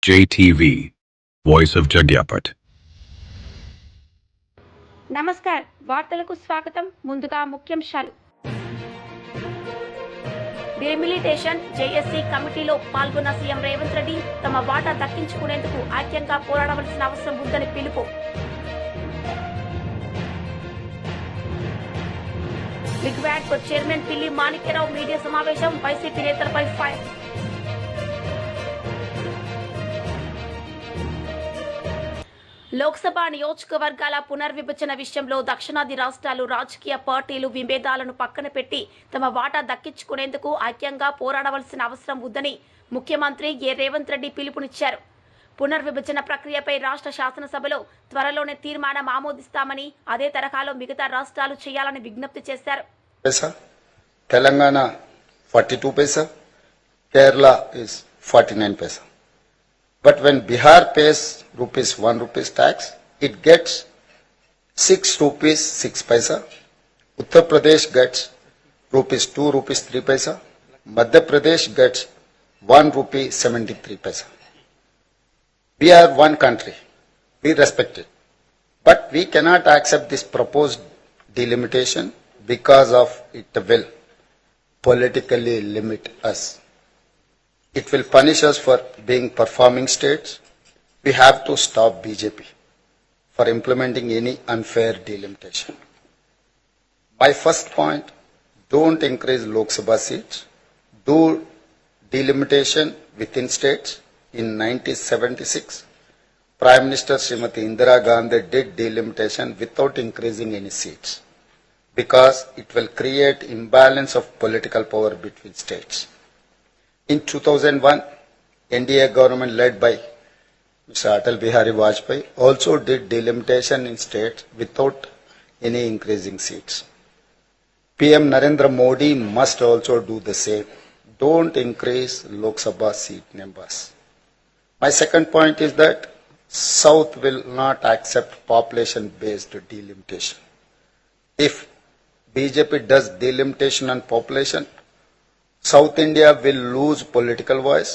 JTV, Voice of Jagyapat. నమస్కారం వార్తలకు స్వాగతం. ముందుగా ముఖ్యాంశాలు. డిలిమిటేషన్ జేఎస్సీ కమిటీలో పాల్గొన్న సీఎం రేవంత్ రెడ్డి తమ వాటా దక్కించుకునేందుకు ఐక్యంగా పోరాడవలసిన అవసరం ఉందని పిలుపు. లిక్వాడ్ చైర్మన్ పిల్లి మాణిక్యరావు మీడియా సమావేశం, వైసీపీ నేతలపై ఫైర్. లోక్సభ నియోజకవర్గాల పునర్విభజన విషయంలో దక్షిణాది రాష్ట్రాలు రాజకీయ పార్టీలు విభేదాలను పక్కన పెట్టి తమ వాటా దక్కించుకునేందుకు ఐక్యంగా పోరాడవలసిన అవసరం ఉందని ముఖ్యమంత్రి రేవంత్ రెడ్డి పిలుపునిచ్చారు. పునర్విభజన ప్రక్రియపై రాష్ట్ర శాసనసభలో త్వరలోనే తీర్మానం ఆమోదిస్తామని, అదే తరహాలో మిగతా రాష్ట్రాలు చేయాలని విజ్ఞప్తి చేశారు. Telangana 42 paisa, Kerala is 49 paisa. But when Bihar pays rupees 1 rupees tax, it gets 6 rupees 6 paisa. Uttar Pradesh gets rupees 2 rupees 3 paisa. Madhya Pradesh gets 1 rupee 73 paisa. We are one country. We respect it. But we cannot accept this proposed delimitation because of it will politically limit us. It will punish us for being performing states. We have to stop BJP for implementing any unfair delimitation. My first point, don't increase Lok Sabha seats. Do delimitation within states. In 1976, Prime Minister Srimati Indira Gandhi did delimitation without increasing any seats because it will create imbalance of political power between states. In 2001, NDA government led by Mr. Atal Bihari Vajpayee also did delimitation in states without any increasing seats. PM Narendra Modi must also do the same. Don't increase Lok Sabha seat numbers. My second point is that South will not accept population-based delimitation. If BJP does delimitation on population, South India will lose political voice.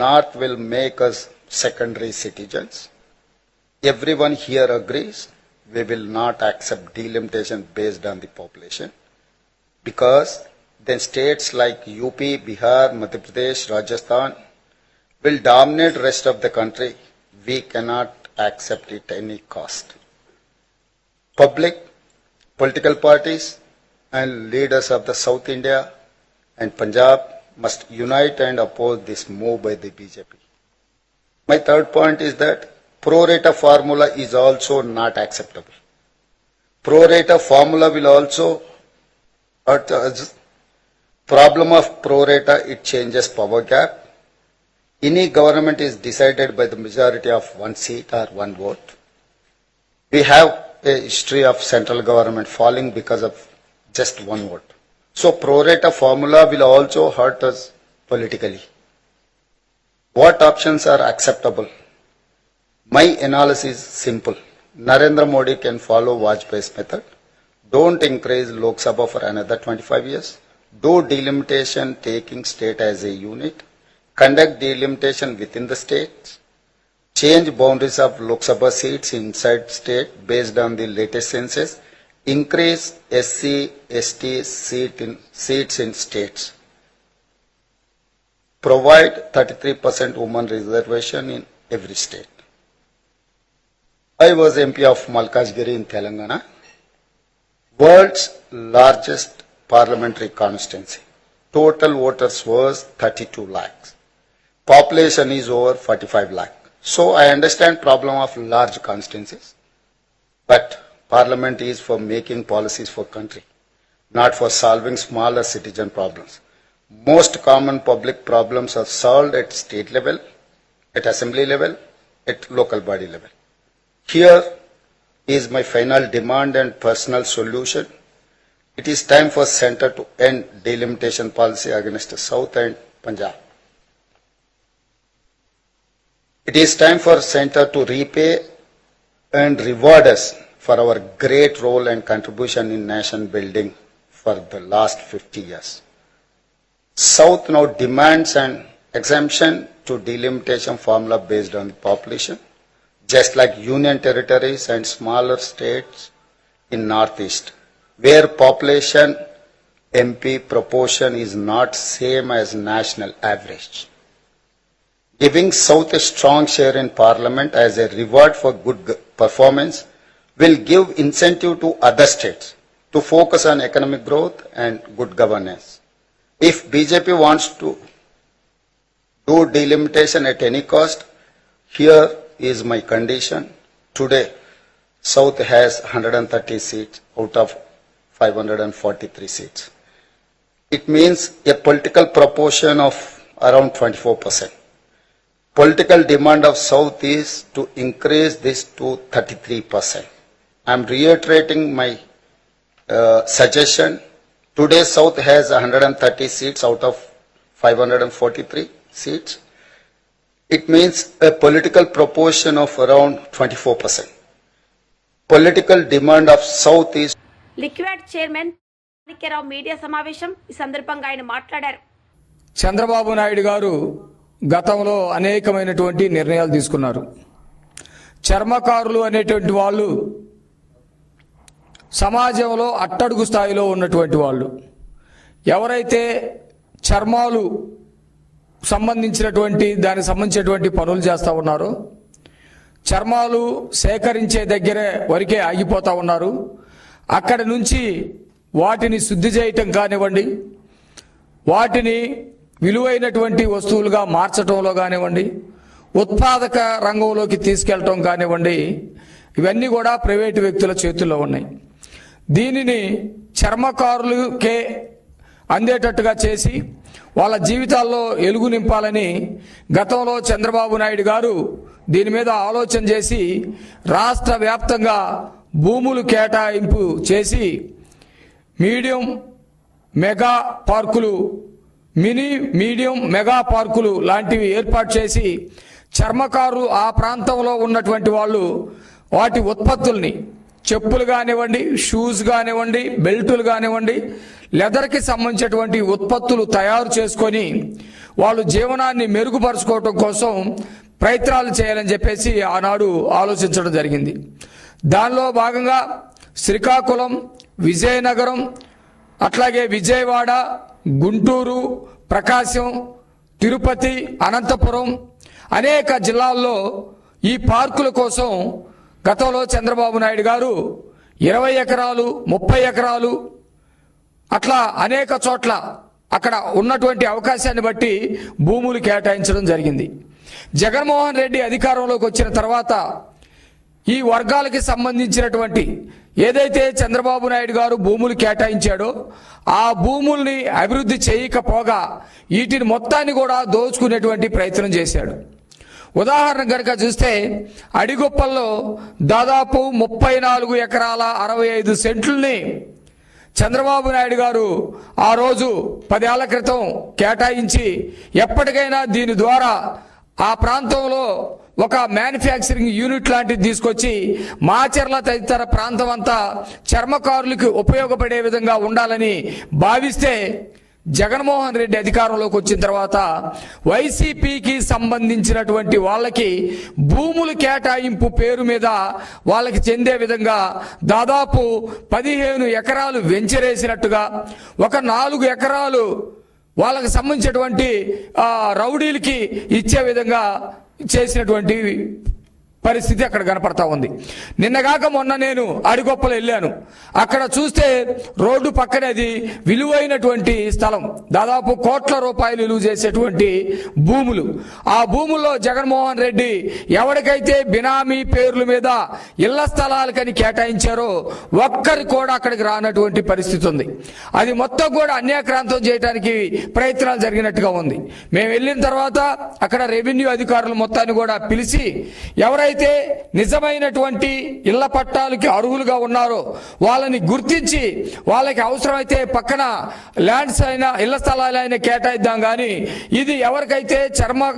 North will make us secondary citizens. Everyone here agrees we will not accept delimitation based on the population because then states like UP, Bihar, Madhya Pradesh, Rajasthan will dominate rest of the country. We cannot accept it at any cost. Public, political parties and leaders of the South India and Punjab must unite and oppose this move by the BJP. My third point is that pro rata formula is also not acceptable. Pro rata formula will also hurt us. Problem of pro rata, it changes power gap. Any government is decided by the majority of one seat or one vote. We have a history of central government falling because of just one vote. So pro rata formula will also hurt us politically. What options are acceptable? My analysis is simple. Narendra Modi can follow Vajpayee's method. Don't increase Lok Sabha for another 25 years. Do delimitation taking state as a unit. Conduct delimitation within the states. Change boundaries of Lok Sabha seats inside state based on the latest census. Increase SC, ST seats in states. Provide 33% women reservation in every state. I was MP of Malkajgiri in Telangana, world's largest parliamentary constituency. Total voters was 32 lakhs. Population is over 45 lakh. So I understand problem of large constituencies, but Parliament is for making policies for country, not for solving smaller citizen problems. Most common public problems are solved at state level, at assembly level, at local body level. Here is my final demand and personal solution. It is time for Centre to end delimitation policy against the South and Punjab. It is time for Centre to repay and reward us for our great role and contribution in nation building for the last 50 years. South now demands and exemption to delimitation formula based on the population, just like union territories and smaller states in Northeast, where population MP proportion is not same as national average. Giving South a strong share in Parliament as a reward for good performance will give incentive to other states to focus on economic growth and good governance. If BJP wants to do delimitation at any cost, here is my condition. Today, South has 130 seats out of 543 seats. It means a political proportion of around 24%. Political demand of South is to increase this to 33%. I am reiterating my suggestion. Today, South has 130 seats out of 543 seats. It means a political proportion of around 24%. Political demand of South is. Liquid chairman Manikya Rao media సమావేశం ఈ సందర్భంగా ఆయన మాట్లాడారు. చంద్రబాబు నాయుడు గారు గతంలో అనేకమైనటువంటి నిర్ణయాలు తీసుకున్నారు. చర్మకారులు అనేటువంటి వాళ్ళు సమాజంలో అట్టడుగు స్థాయిలో ఉన్నటువంటి వాళ్ళు. ఎవరైతే చర్మాలు సంబంధించినటువంటి దానికి సంబంధించినటువంటి పనులు చేస్తూ ఉన్నారో, చర్మాలు సేకరించే దగ్గరే వరకే ఆగిపోతూ ఉన్నారు. అక్కడి నుంచి వాటిని శుద్ధి చేయటం కానివ్వండి, వాటిని విలువైనటువంటి వస్తువులుగా మార్చడంలో కానివ్వండి, ఉత్పాదక రంగంలోకి తీసుకెళ్లటం కానివ్వండి, ఇవన్నీ కూడా ప్రైవేటు వ్యక్తుల చేతుల్లో ఉన్నాయి. దీనిని చర్మకారులకే అందేటట్టుగా చేసి వాళ్ళ జీవితాల్లో వెలుగు నింపాలని గతంలో చంద్రబాబు నాయుడు గారు దీని మీద ఆలోచన చేసి రాష్ట్ర వ్యాప్తంగా భూములు కేటాయింపు చేసి మీడియం మెగా పార్కులు, మీడియం మెగా పార్కులు లాంటివి ఏర్పాటు చేసి చర్మకారులు ఆ ప్రాంతంలో ఉన్నటువంటి వాళ్ళు వాటి ఉత్పత్తుల్ని, చెప్పులు కానివ్వండి, షూస్ కానివ్వండి, బెల్టులు కానివ్వండి, లెదర్కి సంబంధించినటువంటి ఉత్పత్తులు తయారు చేసుకొని వాళ్ళు జీవనాన్ని మెరుగుపరుచుకోవటం కోసం ప్రయత్నాలు చేయాలని చెప్పేసి ఆనాడు ఆలోచించడం జరిగింది. దానిలో భాగంగా శ్రీకాకుళం, విజయనగరం, అట్లాగే విజయవాడ, గుంటూరు, ప్రకాశం, తిరుపతి, అనంతపురం అనేక జిల్లాల్లో ఈ పార్కుల కోసం గతంలో చంద్రబాబు నాయుడు గారు 20 ఎకరాలు, 30 ఎకరాలు అట్లా అనేక చోట్ల అక్కడ ఉన్నటువంటి అవకాశాన్ని బట్టి భూములు కేటాయించడం జరిగింది. జగన్మోహన్ రెడ్డి అధికారంలోకి వచ్చిన తర్వాత ఈ వర్గాలకి సంబంధించినటువంటి ఏదైతే చంద్రబాబు నాయుడు గారు భూములు కేటాయించాడో ఆ భూముల్ని అభివృద్ధి చేయకపోగా వీటిని మొత్తాన్ని కూడా దోచుకునేటువంటి ప్రయత్నం చేశాడు. ఉదాహరణ కనుక చూస్తే అడిగొప్పల్లో దాదాపు 34 ఎకరాల 65 సెంట్లని చంద్రబాబు నాయుడు గారు ఆ రోజు 10 ఏళ్ల క్రితం కేటాయించి ఎప్పటికైనా దీని ద్వారా ఆ ప్రాంతంలో ఒక మ్యానుఫ్యాక్చరింగ్ యూనిట్ లాంటిది తీసుకొచ్చి మాచర్ల తదితర ప్రాంతం అంతా చర్మకారులకు ఉపయోగపడే విధంగా ఉండాలని భావిస్తే జగన్మోహన్ రెడ్డి అధికారంలోకి వచ్చిన తర్వాత వైసీపీకి సంబంధించినటువంటి వాళ్ళకి భూములు కేటాయింపు పేరు మీద వాళ్ళకి చెందే విధంగా దాదాపు 15 ఎకరాలు వెంచరేసినట్టుగా, ఒక 4 ఎకరాలు వాళ్ళకి సంబంధించినటువంటి రౌడీలకి ఇచ్చే విధంగా చేసినటువంటి పరిస్థితి అక్కడ కనపడతా ఉంది. నిన్నగాక మొన్న నేను అడిగొప్పలు వెళ్ళాను. అక్కడ చూస్తే రోడ్డు పక్కనే అది విలువైనటువంటి స్థలం, దాదాపు కోట్ల రూపాయలు విలువ చేసేటువంటి భూములు. ఆ భూముల్లో జగన్మోహన్ రెడ్డి ఎవరికైతే బినామీ పేర్ల మీద ఇళ్ల స్థలాలకని కేటాయించారో ఒక్కరి కూడా అక్కడికి రానటువంటి పరిస్థితి ఉంది. అది మొత్తం కూడా అన్యాక్రాంతం చేయడానికి ప్రయత్నాలు జరిగినట్టుగా ఉంది. మేము వెళ్ళిన తర్వాత అక్కడ రెవెన్యూ అధికారులు మొత్తాన్ని కూడా పిలిచి ఎవరైతే నిజమైనటువంటి ఇళ్ల పట్టాలకి అర్హులుగా ఉన్నారో వాళ్ళని గుర్తించి వాళ్ళకి అవసరమైతే పక్కన ల్యాండ్స్ అయినా ఇళ్ల స్థలాలైనా కేటాయిద్దాం, కానీ ఇది ఎవరికైతే చర్మ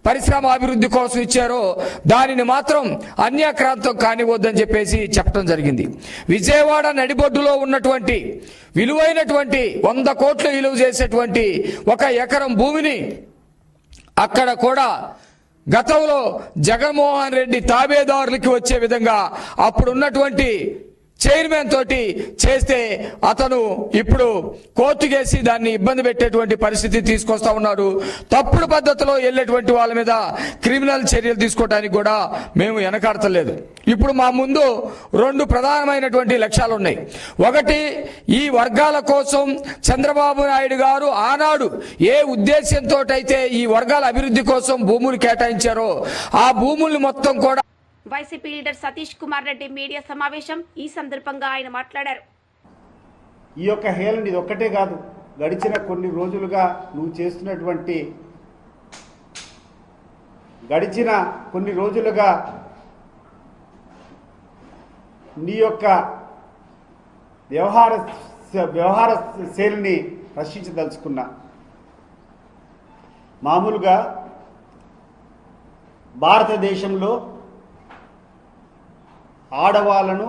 పరిశ్రమ అభివృద్ధి కోసం ఇచ్చారో దానిని మాత్రం అన్యాక్రాంతం కానివద్దని చెప్పేసి చెప్పడం జరిగింది. విజయవాడ నడిబొడ్డులో ఉన్నటువంటి విలువైనటువంటి 100 కోట్లు విలువ చేసేటువంటి 1 ఎకరం భూమిని అక్కడ కూడా గతంలో జగన్మోహన్ రెడ్డి తాబేదారులకి వచ్చే విధంగా అప్పుడున్నటువంటి చైర్మన్ తోటి చేస్తే అతను ఇప్పుడు కోర్టు కేసి దాన్ని ఇబ్బంది పెట్టేటువంటి పరిస్థితి తీసుకొస్తా ఉన్నారు. తప్పుడు పద్ధతిలో వెళ్ళేటువంటి వాళ్ళ మీద క్రిమినల్ చర్యలు తీసుకోవడానికి కూడా మేము వెనకాడతలేదు. ఇప్పుడు మా ముందు 2 ప్రధానమైనటువంటి లక్ష్యాలు ఉన్నాయి. ఒకటి, ఈ వర్గాల కోసం చంద్రబాబు నాయుడు గారు ఆనాడు ఏ ఉద్దేశంతో అయితే ఈ వర్గాల అభివృద్ధి కోసం భూములు కేటాయించారో ఆ భూముల్ని మొత్తం కూడా YCP leader Satish Kumar Reddy media సమావేశం. ఈ సందర్భంగా ఆయన మాట్లాడారు. ఈ యొక్క హేళన ఇది ఒక్కటే కాదు, గడిచిన కొన్ని రోజులుగా నువ్వు చేస్తున్నటువంటి నీ యొక్క వ్యవహార శైలిని ప్రశ్నించదలుచుకున్నా. మామూలుగా భారతదేశంలో ఆడవాళ్ళను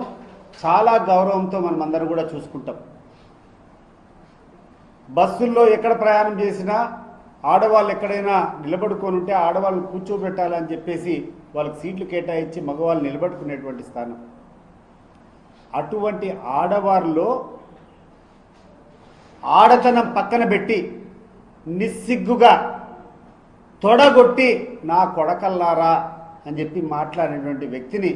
చాలా గౌరవంతో మనం అందరం కూడా చూసుకుంటాం. బస్సుల్లో ఎక్కడ ప్రయాణం చేసినా ఆడవాళ్ళు ఎక్కడైనా నిలబడుకొని ఉంటే ఆడవాళ్ళని కూర్చోబెట్టాలని చెప్పేసి వాళ్ళకి సీట్లు కేటాయించి మగవాళ్ళు నిలబడుకునేటువంటి స్థానం. అటువంటి ఆడవారిలో ఆడతనం పక్కన పెట్టి నిస్సిగ్గుగా తొడగొట్టి నా కొడకల్లారా అని చెప్పి మాట్లాడినటువంటి వ్యక్తిని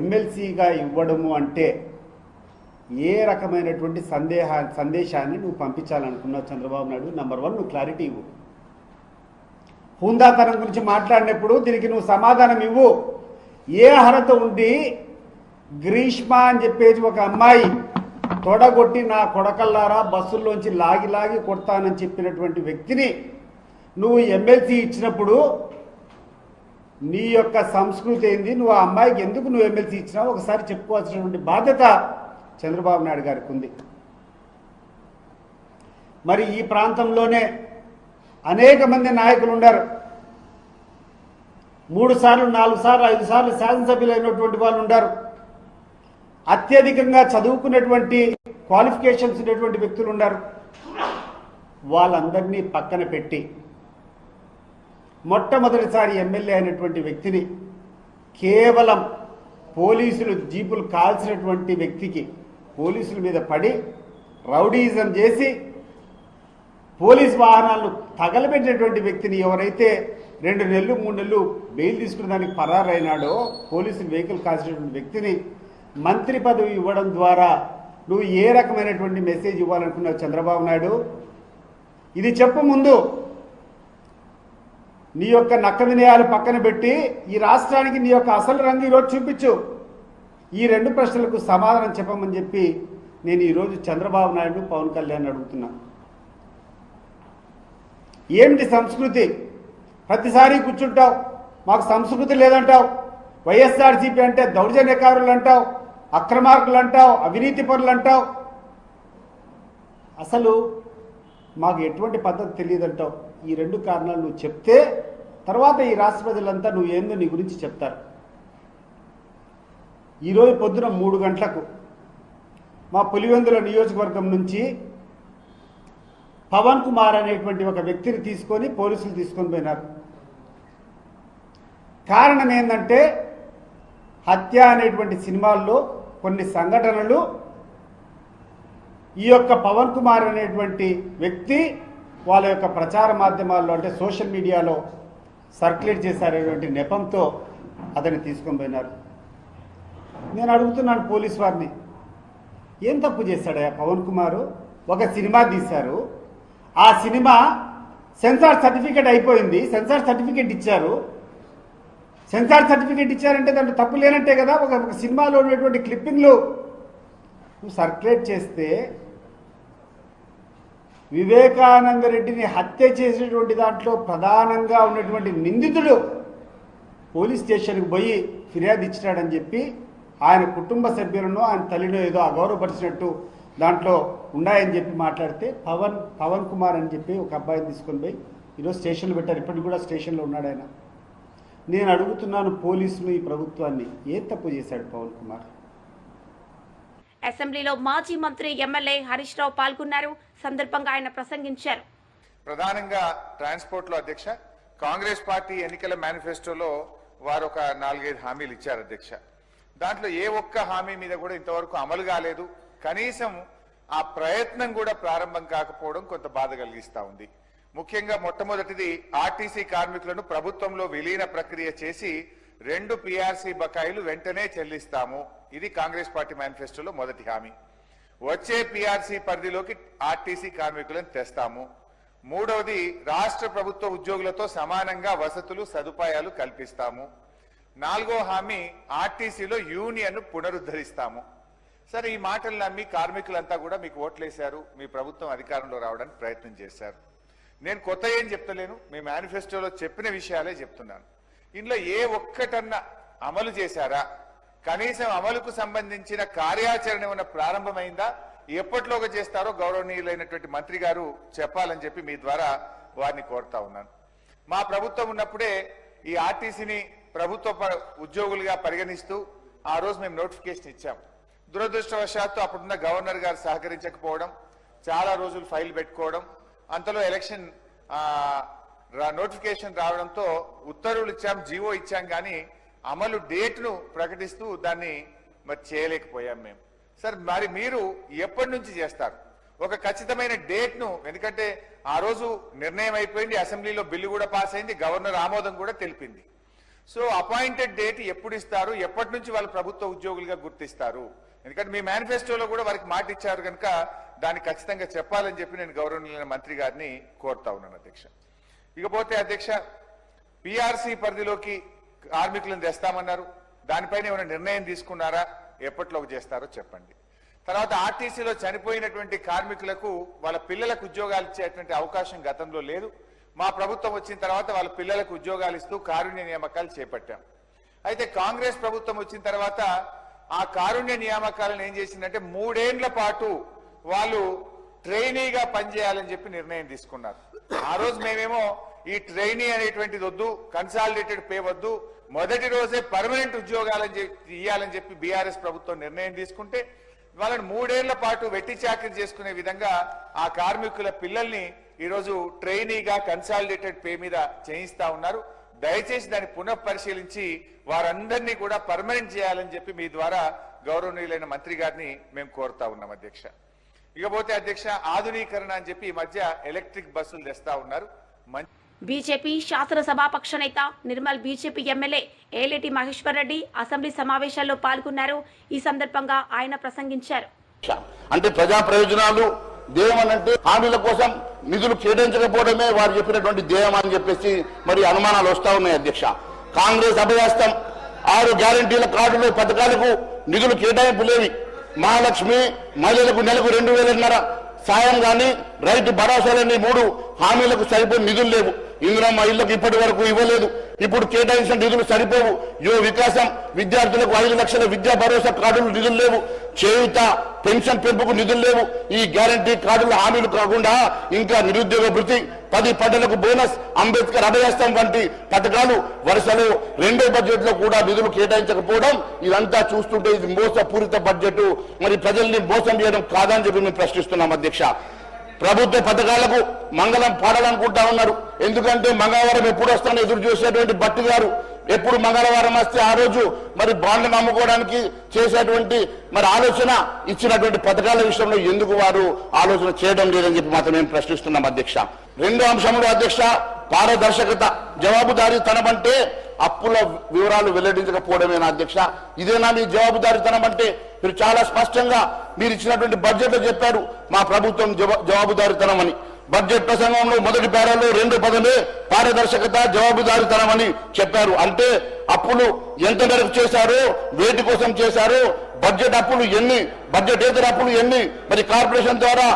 ఎమ్మెల్సీగా ఇవ్వడము అంటే ఏ రకమైనటువంటి సందేశాన్ని నువ్వు పంపించాలనుకున్నావు చంద్రబాబు నాయుడు? నెంబర్ 1, నువ్వు క్లారిటీ ఇవ్వు. హుందాతనం గురించి మాట్లాడినప్పుడు దీనికి నువ్వు సమాధానం ఇవ్వు. ఏ అర్హత ఉండి గ్రీష్మ అని చెప్పేసి ఒక అమ్మాయి తొడగొట్టి నా కొడకల్లారా బస్సుల్లోంచి లాగి కొడతానని చెప్పినటువంటి వ్యక్తిని నువ్వు ఎమ్మెల్సీ ఇచ్చినప్పుడు నీ యొక్క సంస్కృతి ఏంది? నువ్వు ఆ అమ్మాయికి ఎందుకు నువ్వు ఎమ్మెల్సీ ఇచ్చినావు ఒకసారి చెప్పుకోవాల్సినటువంటి బాధ్యత చంద్రబాబు నాయుడు గారికి ఉంది. మరి ఈ ప్రాంతంలోనే అనేక మంది నాయకులు ఉన్నారు. 3 సార్లు 4 సార్లు 5 సార్లు శాసనసభ్యులు అయినటువంటి వాళ్ళు ఉన్నారు. అత్యధికంగా చదువుకున్నటువంటి క్వాలిఫికేషన్స్ ఉన్నటువంటి వ్యక్తులు ఉన్నారు. వాళ్ళందరినీ పక్కన పెట్టి మొట్టమొదటిసారి ఎమ్మెల్యే అయినటువంటి వ్యక్తిని కేవలం పోలీసులు జీపులు కాల్చినటువంటి వ్యక్తికి పోలీసుల మీద పడి రౌడీయిజం చేసి పోలీస్ వాహనాలను తగలబెట్టినటువంటి వ్యక్తిని ఎవరైతే 2 నెలలు 3 నెలలు బెయిల్ తీసుకున్న దానికి పరారైనాడో పోలీసులు వెహికల్ కాల్చినటువంటి వ్యక్తిని మంత్రి పదవి ఇవ్వడం ద్వారా నువ్వు ఏ రకమైనటువంటి మెసేజ్ ఇవ్వాలనుకున్నావు చంద్రబాబు నాయుడు? ఇది చెప్పు ముందు. నీ యొక్క నక్క వినయాలు పక్కన పెట్టి ఈ రాష్ట్రానికి నీ యొక్క అసలు రంగు ఈరోజు చూపించు. ఈ 2 ప్రశ్నలకు సమాధానం చెప్పమని చెప్పి నేను ఈరోజు చంద్రబాబు నాయుడు పవన్ కళ్యాణ్ అడుగుతున్నా. ఏమిటి సంస్కృతి? ప్రతిసారి కూర్చుంటావు, మాకు సంస్కృతి లేదంటావు. వైఎస్ఆర్సీపీ అంటే దౌర్జన్యకారులు అంటావు, అక్రమార్కులు అంటావు, అవినీతి పరులు అంటావు. అసలు మాకు ఎటువంటి పద్ధతి తెలియదంటావు. ఈ 2 కారణాలు నువ్వు చెప్తే తర్వాత ఈ రాష్ట్ర ప్రజలంతా నువ్వు ఏందో నీ గురించి చెప్తారు. ఈరోజు పొద్దున 3 గంటలకు మా పులివెందుల నియోజకవర్గం నుంచి పవన్ కుమార్ అనేటువంటి ఒక వ్యక్తిని తీసుకొని పోలీసులు తీసుకొని పోయినారు. కారణం ఏంటంటే హత్య అనేటువంటి సినిమాల్లో కొన్ని సంఘటనలు ఈ యొక్క పవన్ కుమార్ అనేటువంటి వ్యక్తి వాళ్ళ యొక్క ప్రచార మాధ్యమాల్లో అంటే సోషల్ మీడియాలో సర్క్యులేట్ చేశారనేటువంటి నెపంతో అతన్ని తీసుకొని పోయినారు. నేను అడుగుతున్నాను పోలీసు వారిని, ఏం తప్పు చేశాడయ్యా పవన్ కుమారు? ఒక సినిమా తీశారు, ఆ సినిమా సెన్సార్ సర్టిఫికేట్ అయిపోయింది, సెన్సార్ సర్టిఫికేట్ ఇచ్చారు. సెన్సార్ సర్టిఫికేట్ ఇచ్చారంటే దాంట్లో తప్పు లేనట్టే కదా. ఒక సినిమాలో ఉన్నటువంటి క్లిప్పింగ్లు నువ్వు సర్క్యులేట్ చేస్తే వివేకానంద రెడ్డిని హత్య చేసినటువంటి దాంట్లో ప్రధానంగా ఉన్నటువంటి నిందితుడు పోలీస్ స్టేషన్కి పోయి ఫిర్యాదు ఇచ్చినాడని చెప్పి ఆయన కుటుంబ సభ్యులను ఆయన తల్లిలో ఏదో అగౌరవపరిచినట్టు దాంట్లో ఉన్నాయని చెప్పి మాట్లాడితే పవన్ కుమార్ అని చెప్పి ఒక అబ్బాయిని తీసుకొని పోయి ఈరోజు స్టేషన్లో పెట్టారు. ఇప్పటికి కూడా స్టేషన్లో ఉన్నాడు ఆయన. నేను అడుగుతున్నాను పోలీసులు, ఈ ప్రభుత్వాన్ని, ఏం తప్పు చేశాడు పవన్ కుమార్? అసెంబ్లీలో మాజీ మంత్రి ఎమ్మెల్యే హరీష్ రావు పాల్గొన్నారు. సందర్భంగా ఆయన ప్రసంగించారు. ప్రధానంగా ట్రాన్స్పోర్ట్లో అధ్యక్ష కాంగ్రెస్ పార్టీ ఎన్నికల మేనిఫెస్టోలో వారు ఒక 4-5 హామీలు ఇచ్చారు అధ్యక్ష. దాంట్లో ఏ ఒక్క హామీ మీద కూడా ఇంతవరకు అమలు కాలేదు. కనీసం ఆ ప్రయత్నం కూడా ప్రారంభం కాకపోవడం కొంత బాధ కలిగిస్తా ఉంది. ముఖ్యంగా మొట్టమొదటిది ఆర్టీసీ కార్మికులను ప్రభుత్వంలో విలీన ప్రక్రియ చేసి 2 PRC బకాయిలు వెంటనే చెల్లిస్తాము. ఇది కాంగ్రెస్ పార్టీ మేనిఫెస్టోలో మొదటి హామీ. వచ్చే PRC పరిధిలోకి ఆర్టీసీ కార్మికులను తెస్తాము. మూడవది రాష్ట్ర ప్రభుత్వ ఉద్యోగులతో సమానంగా వసతులు సదుపాయాలు కల్పిస్తాము. 4వ హామీ ఆర్టీసీలో యూనియన్ పునరుద్ధరిస్తాము. సరే, ఈ మాటలు నమ్మి కార్మికులంతా కూడా మీకు ఓట్లేశారు, మీ ప్రభుత్వం అధికారంలో రావడానికి ప్రయత్నం చేశారు. నేను కొత్త ఏం చెప్తలేను, మీ మేనిఫెస్టోలో చెప్పిన విషయాలే చెప్తున్నాను. ఇందులో ఏ ఒక్కటన్నా అమలు చేశారా? కనీసం అమలుకు సంబంధించిన కార్యాచరణ ఏమైనా ప్రారంభమైందా? ఎప్పట్లోగా చేస్తారో గౌరవనీయులైనటువంటి మంత్రి గారు చెప్పాలని చెప్పి మీ ద్వారా వారిని కోరుతా ఉన్నాను. మా ప్రభుత్వం ఉన్నప్పుడే ఈ ఆర్టీసీని ప్రభుత్వ ఉద్యోగులుగా పరిగణిస్తూ ఆ రోజు మేము నోటిఫికేషన్ ఇచ్చాం. దురదృష్టవశాత్తు అప్పుడున్న గవర్నర్ గారు సహకరించకపోవడం, చాలా రోజులు ఫైల్ పెట్టుకోవడం, అంతలో ఎలక్షన్ నోటిఫికేషన్ రావడంతో ఉత్తర్వులు ఇచ్చాం, జీవో ఇచ్చాం, కానీ అమలు డేట్ను ప్రకటిస్తూ దాన్ని మరి చేయలేకపోయాం మేము. సార్, మరి మీరు ఎప్పటి నుంచి చేస్తారు? ఒక ఖచ్చితమైన డేట్ను, ఎందుకంటే ఆ రోజు నిర్ణయం అయిపోయింది, అసెంబ్లీలో బిల్లు కూడా పాస్ అయింది, గవర్నర్ ఆమోదం కూడా తెలిపింది. సో అపాయింటెడ్ డేట్ ఎప్పుడు ఇస్తారు? ఎప్పటి నుంచి వాళ్ళు ప్రభుత్వ ఉద్యోగులుగా గుర్తిస్తారు? ఎందుకంటే మీ మేనిఫెస్టోలో కూడా వారికి మాట ఇచ్చారు కనుక దాన్ని ఖచ్చితంగా చెప్పాలని చెప్పి నేను గౌరవనీయులైన మంత్రి గారిని కోరుతా ఉన్నాను అధ్యక్ష. ఇకపోతే అధ్యక్ష, PRC పరిధిలోకి కార్మికులను తెస్తామన్నారు. దానిపైన ఏమైనా నిర్ణయం తీసుకున్నారా? ఎప్పట్లోకి చేస్తారో చెప్పండి. తర్వాత ఆర్టీసీలో చనిపోయినటువంటి కార్మికులకు వాళ్ళ పిల్లలకు ఉద్యోగాలు ఇచ్చేటువంటి అవకాశం గతంలో లేదు. మా ప్రభుత్వం వచ్చిన తర్వాత వాళ్ళ పిల్లలకు ఉద్యోగాలు ఇస్తూ కారుణ్య నియామకాలు చేపట్టాం. అయితే కాంగ్రెస్ ప్రభుత్వం వచ్చిన తర్వాత ఆ కారుణ్య నియామకాలను ఏం చేసిందంటే 3 ఏళ్ల పాటు వాళ్ళు ట్రైనీగా పనిచేయాలని చెప్పి నిర్ణయం తీసుకున్నారు. ఆ రోజు మేమేమో ఈ ట్రైనీ అనేటువంటిది వద్దు, కన్సాలిడేటెడ్ పే వద్దు, మొదటి రోజే పర్మనెంట్ ఉద్యోగాలని ఇవ్వాలని చెప్పి బీఆర్ఎస్ ప్రభుత్వం నిర్ణయం తీసుకుంటే వాళ్ళని 3 ఏళ్ల పాటు వెట్టి చాకరీ చేసుకునే విధంగా ఆ కార్మికుల పిల్లల్ని ఈరోజు ట్రైనీగా కన్సాలిడేటెడ్ పే మీద చేయిస్తా ఉన్నారు. దయచేసి దాన్ని పునఃపరిశీలించి వారందరినీ కూడా పర్మనెంట్ చేయాలని చెప్పి మీ ద్వారా గౌరవనీయులైన మంత్రి గారిని మేము కోరుతా ఉన్నాం అధ్యక్ష. ఇకపోతే అధ్యక్ష, ఆధునీకరణ అని చెప్పి ఈ మధ్య ఎలక్ట్రిక్ బస్సులు తెస్తా ఉన్నారు. బీజేపీ శాసనసభాపక్ష నేత Nirmal, BJP MLA Aleti Maheshwar Reddy assembly సమావేశాల్లో పాల్గొన్నారు. ఈ సందర్భంగా ఆయన ప్రసంగించారు. అంటే ప్రజా ప్రయోజనాలు ధ్యేయమనంటే హామీల కోసం నిధులు కేటాయించకపోవడమే వారు చెప్పినటువంటి ధ్యేయం అని చెప్పేసి మరి అనుమానాలు వస్తా ఉన్నాయి అధ్యక్ష. కాంగ్రెస్ అభయాస్తం 6 గ్యారంటీల కార్డులు పథకాలకు నిధులు కేటాయింపు లేవి. మహాలక్ష్మి, మహిళలకు నెలకు 2,000 సాయం గాని, రైతు భరోసాలని 3 హామీలకు సరిపోయిన నిధులు లేవు. ఇందిరమ్మ ఇళ్లకు ఇప్పటి వరకు ఇవ్వలేదు. ఇప్పుడు కేటాయించిన నిధులు సరిపోవు. యువ వికాసం, విద్యార్థులకు 5 లక్షల విద్యా భరోసా కార్డులు నిధులు లేవు. చేయూత, పెన్షన్ పెంపుకు నిధులు లేవు. ఈ గ్యారంటీ కార్డుల హామీలు కాకుండా ఇంకా నిరుద్యోగ భృతి, 10 పంటలకు బోనస్, అంబేద్కర్ అభయాస్తం వంటి పథకాలు వరుసలో 2వ బడ్జెట్ లో కూడా నిధులు కేటాయించకపోవడం, ఇదంతా చూస్తుంటే ఇది మోసపూరిత బడ్జెట్, మరి ప్రజల్ని మోసం చేయడం కాదని చెప్పి మేము ప్రశ్నిస్తున్నాం అధ్యక్ష. ప్రభుత్వ పథకాలకు మంగళం పాడాలనుకుంటా ఉన్నారు. ఎందుకంటే మంగళవారం ఎప్పుడు వస్తానో ఎదురు చూసేటువంటి భట్టి గారు ఎప్పుడు మంగళవారం వస్తే ఆ రోజు మరి బాండ్లను అమ్ముకోవడానికి చేసేటువంటి మరి ఆలోచన ఇచ్చినటువంటి పథకాల విషయంలో ఎందుకు వారు ఆలోచన చేయడం లేదని చెప్పి మాత్రం మేము ప్రశ్నిస్తున్నాం అధ్యక్ష. 2వ అంశంలో అధ్యక్ష, పారదర్శకత, జవాబుదారీతనం అంటే అప్పుల వివరాలు వెల్లడించకపోవడమేనా అధ్యక్ష? ఇదేనా మీ జవాబుదారీతనం అంటే? మీరు చాలా స్పష్టంగా మీరు ఇచ్చినటువంటి బడ్జెట్ లో చెప్పారు మా ప్రభుత్వం జవాబుదారీతనం అని. బడ్జెట్ ప్రసంగంలో మొదటి పేరాలో 2వ పదమే పారదర్శకత, జవాబుదారీతనం అని చెప్పారు. అంటే అప్పులు ఎంత మేరకు చేశారో, వేటి కోసం చేశారో, బడ్జెట్ అప్పులు ఎన్ని, బడ్జెటేతర అప్పులు ఎన్ని, మరి కార్పొరేషన్ ద్వారా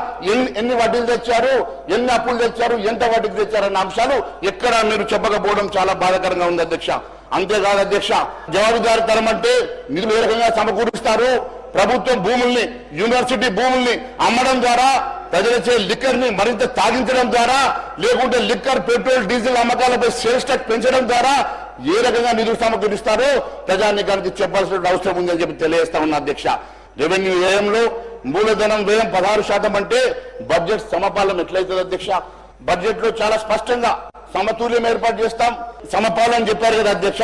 ఎన్ని వడ్డీలు తెచ్చారు, ఎన్ని అప్పులు తెచ్చారు, ఎంత వడ్డీకి తెచ్చారన్న అంశాలు ఎక్కడ మీరు చెప్పకపోవడం చాలా బాధాకరంగా ఉంది అధ్యక్ష. అంతేకాదు అధ్యక్ష, జవాబుదారీతనం అంటే నిధులు ఏ రకంగా సమకూరుస్తారు? ప్రభుత్వం భూముల్ని, యూనివర్సిటీ భూముల్ని అమ్మడం ద్వారా, ప్రజలచే లిక్కర్ ని మరింత తాగించడం ద్వారా, లేకుంటే లిక్కర్, పెట్రోల్, డీజిల్ అమ్మకాలపై సేల్స్ ట్యాక్స్ పెంచడం ద్వారా ఏ రకంగా నిధులు సమకూరుస్తారో ప్రజానీకానికి చెప్పాల్సిన అవసరం ఉందని చెప్పి తెలియజేస్తా ఉన్నా అధ్యక్ష. రెవెన్యూ వ్యయంలో మూలధనం వ్యయం 16% అంటే బడ్జెట్ సమపాలన ఎట్లయితుంది అధ్యక్ష? బడ్జెట్ లో చాలా స్పష్టంగా సమతుల్యం ఏర్పాటు చేస్తాం, సమపాలన చెప్పారు కదా అధ్యక్ష.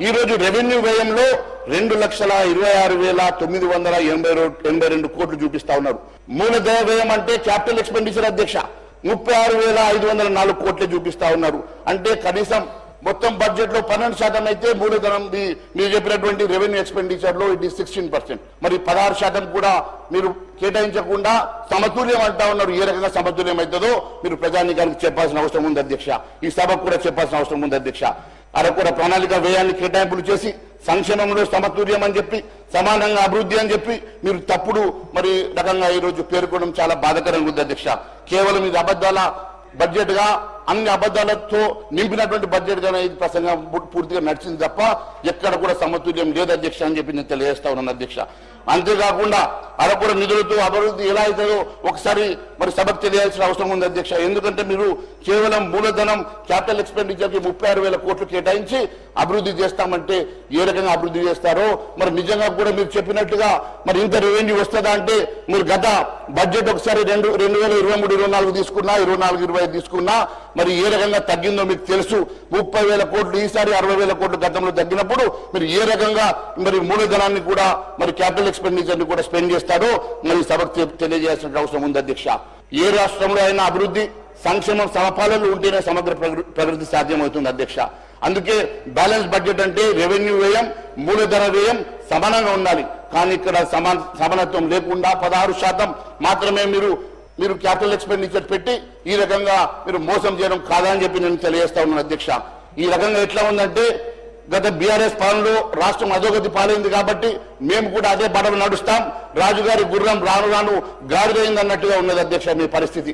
ఈ రోజు రెవెన్యూ వ్యయంలో 2,26,982 కోట్లు చూపిస్తా ఉన్నారు. మూలధన వ్యయం అంటే క్యాపిటల్ ఎక్స్పెండిచర్ అధ్యక్ష 36,504 కోట్లు చూపిస్తా ఉన్నారు. అంటే కనీసం మొత్తం బడ్జెట్ లో 12% అయితే మూలధనం మీరు చెప్పినటువంటి రెవెన్యూ ఎక్స్పెండిచర్ లో ఇట్ ఈస్ 16%. మరి 16% కూడా మీరు కేటాయించకుండా సమతుల్యం అంటా ఉన్నారు. ఏ రకంగా సమతుల్యం అవుతుందో మీరు ప్రజానీకానికి చెప్పాల్సిన అవసరం ఉంది అధ్యక్ష. ఈ సభకు కూడా చెప్పాల్సిన అవసరం ఉంది అధ్యక్ష. అరకొర ప్రణాళిక వ్యయాన్ని కేటాయింపులు చేసి సంక్షేమంలో సమతుల్యం అని చెప్పి సమానంగా అభివృద్ధి అని చెప్పి మీరు తప్పుడు మరి రకంగా ఈ రోజు పేర్కొనడం చాలా బాధాకరంగా ఉంది అధ్యక్ష. కేవలం ఇది అబద్ధాల బడ్జెట్ గా, అన్ని అబద్ధాలతో నింపినటువంటి బడ్జెట్ గా ఇది ప్రసంగం పూర్తిగా నడిచింది తప్ప ఎక్కడ కూడా సమతుల్యం లేదు అధ్యక్ష అని చెప్పి నేను తెలియజేస్తా ఉన్నాను అధ్యక్ష. అంతేకాకుండా అరకొర నిధులతో అభివృద్ధి ఎలా అవుతుందో ఒకసారి మరి సభకు తెలియాల్సిన అవసరం ఉంది అధ్యక్ష. ఎందుకంటే మీరు కేవలం మూలధనం క్యాపిటల్ ఎక్స్పెండిచర్ కి 36,000 కోట్లు కేటాయించి అభివృద్ధి చేస్తామంటే ఏ రకంగా అభివృద్ధి చేస్తారో మరి నిజంగా కూడా మీరు చెప్పినట్టుగా మరి ఇంత రెవెన్యూ వస్తుందా అంటే మీరు గత బడ్జెట్ ఒకసారి 2023-24 తీసుకున్నా, 24-25 తీసుకున్నా మరి ఏ రకంగా తగ్గిందో మీకు తెలుసు. 30,000 కోట్లు ఈసారి 60,000 కోట్లు గతంలో తగ్గినప్పుడు మీరు ఏ రకంగా మరి మూలధనాన్ని కూడా మరి క్యాపిటల్ ఎక్స్పెండిచర్ ని కూడా స్పెండ్ చేస్తారో మరి సభకు తెలియజేయాల్సిన అవసరం ఉంది అధ్యక్ష. ఏ రాష్ట్రంలో అయినా అభివృద్ధి సంక్షేమం సమపాలనలు ఉంటేనే సమగ్ర ప్రగతి సాధ్యమవుతుంది అధ్యక్ష. అందుకే బ్యాలెన్స్ బడ్జెట్ అంటే రెవెన్యూ వ్యయం, మూలధన వ్యయం సమానంగా ఉండాలి. కానీ ఇక్కడ సమానత్వం లేకుండా 16% మాత్రమే మీరు క్యాపిటల్ ఎక్స్పెండిచర్ పెట్టి ఈ రకంగా మీరు మోసం చేయడం కాదని చెప్పి నేను తెలియజేస్తా ఉన్నాను అధ్యక్ష. ఈ రకంగా ఎట్లా ఉందంటే గత బీఆర్ఎస్ పాలనలో రాష్ట్రం అధోగతి పాలైంది కాబట్టి మేము కూడా అదే బడవ నడుస్తాం, రాజుగారి గుర్రం రాను రాను గాడిదైంది అన్నట్టుగా ఉన్నది అధ్యక్ష మీ పరిస్థితి.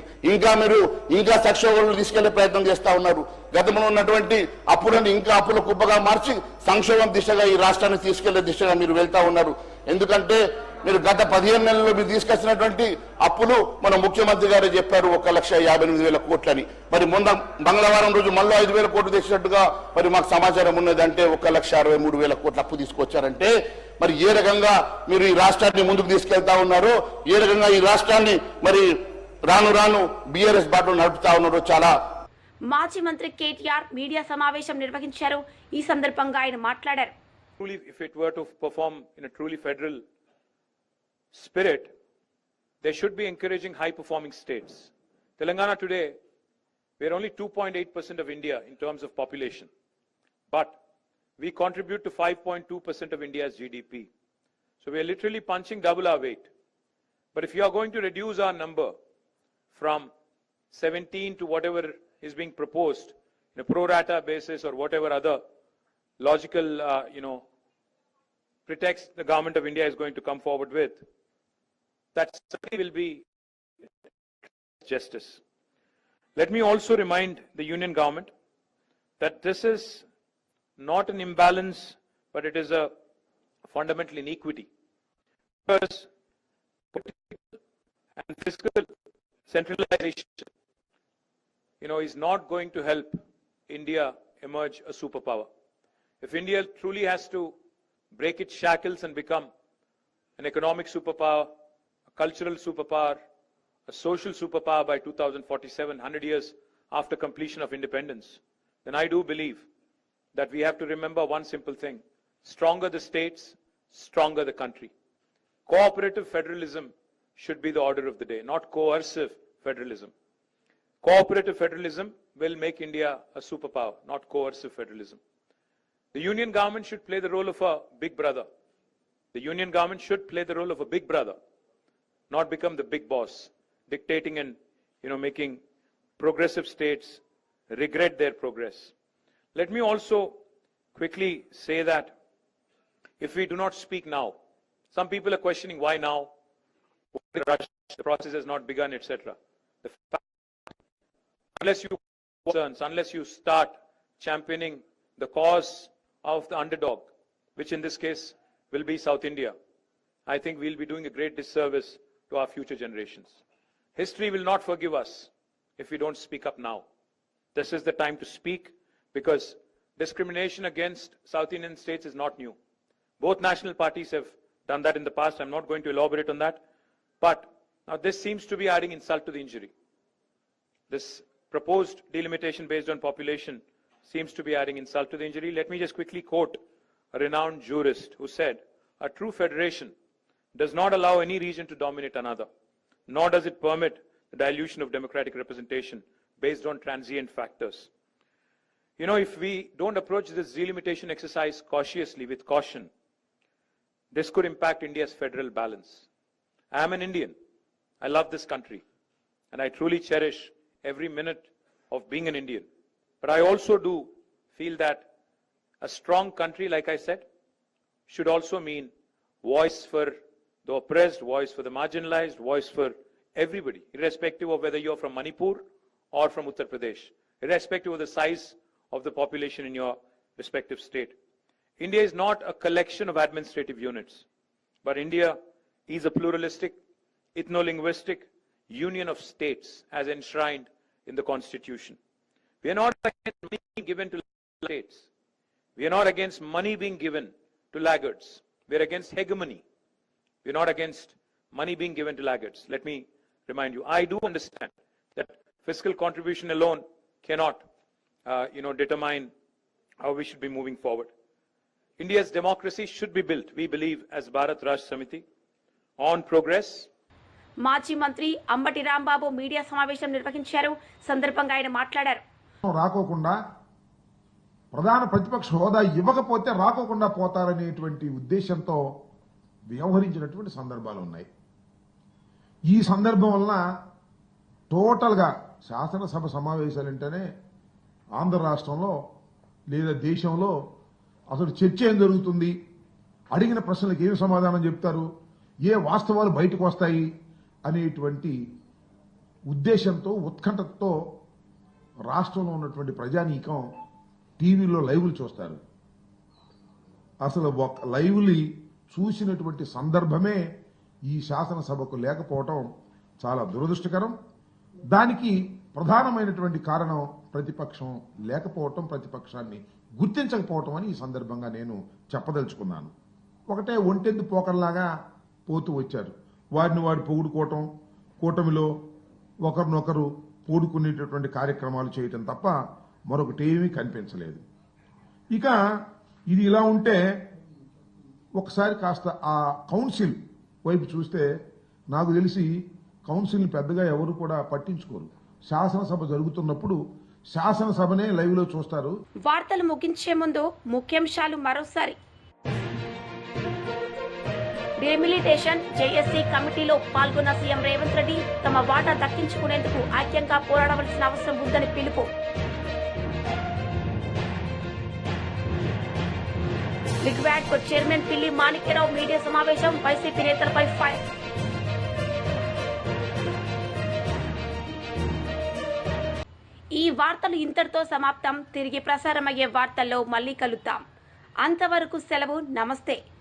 ఇంకా సంక్షోభంలో తీసుకెళ్లే ప్రయత్నం చేస్తా ఉన్నారు. గతంలో ఉన్నటువంటి అప్పులను ఇంకా అప్పుల కుప్పగా మార్చి సంక్షోభం దిశగా ఈ రాష్ట్రాన్ని తీసుకెళ్లే దిశగా మీరు వెళ్తా ఉన్నారు. ఎందుకంటే మీరు గత 15 నెలల్లో మీరు తీసుకొచ్చినటువంటి అప్పులు మన ముఖ్యమంత్రి గారే చెప్పారు 1,58,000 కోట్లని. మరి మొన్న మంగళవారం రోజు మళ్ళీ 5,000 కోట్లు తెచ్చినట్టుగా మరి మాకు సమాచారం ఉన్నది. అంటే 1,63,000 కోట్ల అప్పు తీసుకొచ్చారంటే మరి ఏ రకంగా మీరు ఈ రాష్ట్రాన్ని ముందుకు తీసుకెళ్తా ఉన్నారో, ఏ రకంగా ఈ రాష్ట్రాన్ని మరి రాను రాను బీఆర్ఎస్ బాటలో నడుపుతా ఉన్నారో చాలా. మాజీ మంత్రి కేటీఆర్ మీడియా సమావేశం నిర్వహించారు. ఈ సందర్భంగా ఆయన మాట్లాడారు. If it were to perform in a truly federal spirit, they should be encouraging high-performing states. Telangana today, we are only 2.8% of India in terms of population, but we contribute to 5.2% of India's GDP. So we are literally punching double our weight. But if you are going to reduce our number from 17 to whatever is being proposed in a pro rata basis or whatever other logical, pretext the government of India is going to come forward with, that certainly will be justice. Let me also remind the union government that this is not an imbalance, but it is a fundamental inequity. Because political and fiscal centralization, is not going to help India emerge a superpower. If India truly has to break its shackles and become an economic superpower, a cultural superpower, a social superpower by 2047, 100 years after completion of independence, then I do believe that we have to remember one simple thing: stronger the states, stronger the country. Cooperative federalism should be the order of the day, not coercive federalism. Cooperative federalism will make India a superpower, not coercive federalism. The union government should play the role of a big brother. The union government should play the role of a big brother, not become the big boss, dictating and making progressive states regret their progress. Let me also quickly say that if we do not speak now, some people are questioning why now, the process has not begun, etc. Unless you start championing the cause of the underdog, which in this case will be South India, I think we'll be doing a great disservice to our future generations. History will not forgive us if we don't speak up now. This is the time to speak, because discrimination against South Indian states is not new. Both national parties have done that in the past. I'm not going to elaborate on that. But now this seems to be adding insult to the injury. This proposed delimitation based on population seems to be adding insult to the injury. Let me just quickly quote a renowned jurist who said, "A true federation does not allow any region to dominate another, nor does it permit the dilution of democratic representation based on transient factors." You know, if we don't approach this delimitation exercise cautiously, with caution, this could impact India's federal balance. I am an Indian. I love this country, and I truly cherish every minute of being an Indian. But I also do feel that a strong country, like I said, should also mean voice for the oppressed, voice for the marginalized, voice for everybody, irrespective of whether you're from Manipur or from Uttar Pradesh, irrespective of the size of the population in your respective state. India is not a collection of administrative units, but India is a pluralistic, ethno-linguistic union of states as enshrined in the Constitution. We are not against money being given to states. We are not against money being given to laggards. We are against hegemony. We are not against money being given to laggards. Let me remind you, I do understand that fiscal contribution alone cannot, determine how we should be moving forward. India's democracy should be built, we believe, as Bharat Rashtra Samiti, on progress. మాజీ మంత్రి Ambati Rambabu media సమావేశం నిర్వహించారు. సందర్భంగా ఆయన మాట్లాడారు. రాకోకుండా ప్రధాన ప్రతిపక్ష హోదా ఇవ్వకపోతే రాకోకుండా పోతారనేటువంటి ఉద్దేశంతో వ్యవహరించినటువంటి సందర్భాలు ఉన్నాయి. ఈ సందర్భం వలన టోటల్గా శాసనసభ సమావేశాలంటేనే ఆంధ్ర రాష్ట్రంలో లేదా దేశంలో అసలు చర్చ ఏం జరుగుతుంది, అడిగిన ప్రశ్నలకు ఏమి సమాధానం చెప్తారు, ఏ వాస్తవాలు బయటకు వస్తాయి అనేటువంటి ఉద్దేశంతో ఉత్కంఠతో రాష్ట్రంలో ఉన్నటువంటి ప్రజానీకం టీవీలో లైవ్లు చూస్తారు. అసలు ఒక లైవ్ని చూసినటువంటి సందర్భమే ఈ శాసనసభకు లేకపోవటం చాలా దురదృష్టకరం. దానికి ప్రధానమైనటువంటి కారణం ప్రతిపక్షం లేకపోవటం, ప్రతిపక్షాన్ని గుర్తించకపోవటం అని ఈ సందర్భంగా నేను చెప్పదలుచుకున్నాను. ఒకటే ఒంటెద్దు పోకర్లాగా పోతూ వచ్చారు. వారిని వారు పొగుడుకోవటం, కూటమిలో ఒకరినొకరు పూడుకునేటటువంటి కార్యక్రమాలు చేయటం తప్ప మరొకటి ఏమీ కనిపించలేదు. ఇక ఇది ఇలా ఉంటే ఒకసారి కాస్త ఆ కౌన్సిల్ వైపు చూస్తే నాకు తెలిసి కౌన్సిల్ని పెద్దగా ఎవరు కూడా పట్టించుకోరు. శాసనసభ జరుగుతున్నప్పుడు శాసనసభనే లైవ్ లో చూస్తారు. వార్తలు ముగించే ముందు ముఖ్యాంశాలు మరోసారి. డిమిలిటేషన్ జేఏసీ కమిటీలో పాల్గొన్న సీఎం రేవంత్ రెడ్డి తమ వాటా దక్కించుకునేందుకు ఐక్యంగా పోరాడవలసిన అవసరం ఉందని పిలుపు. లిగ్వాడ్కో చైర్మన్ పిల్లి మాణిక్యరావు మీడియా సమావేశం, వైసీపీ నేతలపై ఫైర్. ఈ వార్తలు ఇంతటితో సమాప్తం. తిరిగి ప్రసారమయ్యే వార్తల్లో మళ్లీ కలుద్దాం. అంతవరకు సెలవు. నమస్తే.